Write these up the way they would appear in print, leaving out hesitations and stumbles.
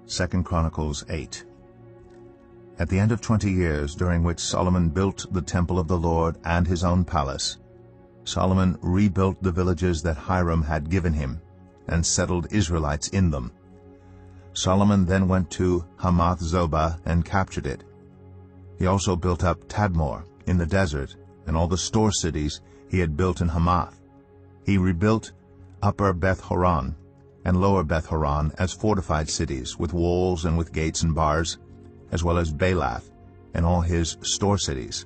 2 Chronicles 8. At the end of 20 years, during which Solomon built the temple of the Lord and his own palace, Solomon rebuilt the villages that Hiram had given him, and settled Israelites in them. Solomon then went to Hamath-zobah and captured it. He also built up Tadmor in the desert, and all the store cities he had built in Hamath. He rebuilt Upper Beth-horon and Lower Beth-horon as fortified cities, with walls and with gates and bars, as well as Baalath and all his store cities,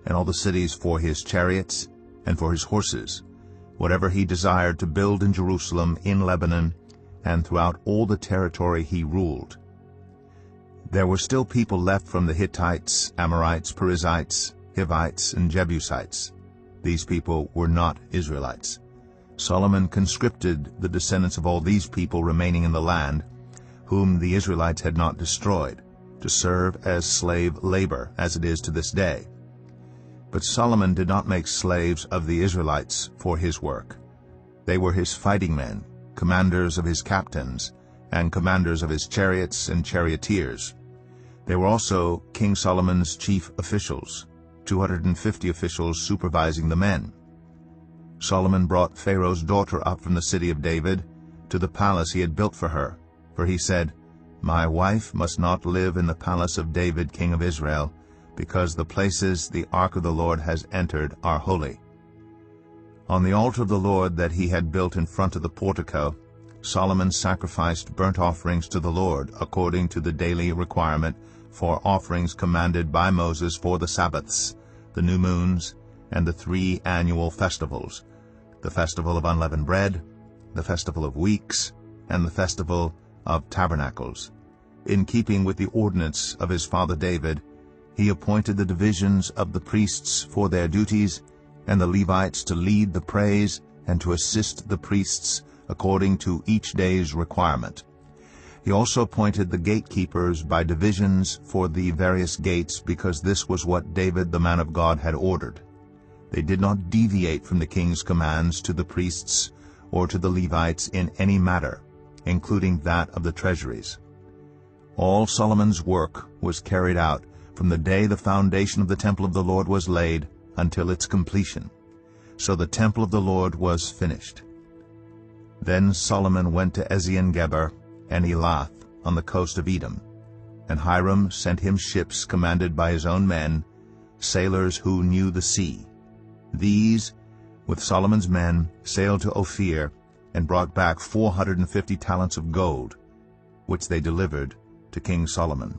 and all the cities for his chariots and for his horses, whatever he desired to build in Jerusalem, in Lebanon, and throughout all the territory he ruled. There were still people left from the Hittites, Amorites, Perizzites, Hivites, and Jebusites. These people were not Israelites. Solomon conscripted the descendants of all these people remaining in the land, whom the Israelites had not destroyed, to serve as slave labor, as it is to this day. But Solomon did not make slaves of the Israelites for his work. They were his fighting men, commanders of his captains, and commanders of his chariots and charioteers. They were also King Solomon's chief officials, 250 officials supervising the men. Solomon brought Pharaoh's daughter up from the city of David to the palace he had built for her, for he said, "My wife must not live in the palace of David king of Israel, because the places the ark of the Lord has entered are holy." On the altar of the Lord that he had built in front of the portico, Solomon sacrificed burnt offerings to the Lord according to the daily requirement for offerings commanded by Moses for the Sabbaths, the new moons, and the 3 annual festivals, the festival of unleavened bread, the festival of weeks, and the festival of tabernacles. In keeping with the ordinance of his father David, he appointed the divisions of the priests for their duties, and the Levites to lead the praise and to assist the priests according to each day's requirement. He also appointed the gatekeepers by divisions for the various gates, because this was what David the man of God had ordered. They did not deviate from the king's commands to the priests or to the Levites in any matter, including that of the treasuries. All Solomon's work was carried out from the day the foundation of the temple of the Lord was laid until its completion. So the temple of the Lord was finished. Then Solomon went to Ezion-Geber and Elath on the coast of Edom, and Hiram sent him ships commanded by his own men, sailors who knew the sea. These, with Solomon's men, sailed to Ophir and brought back 450 talents of gold, which they delivered to King Solomon.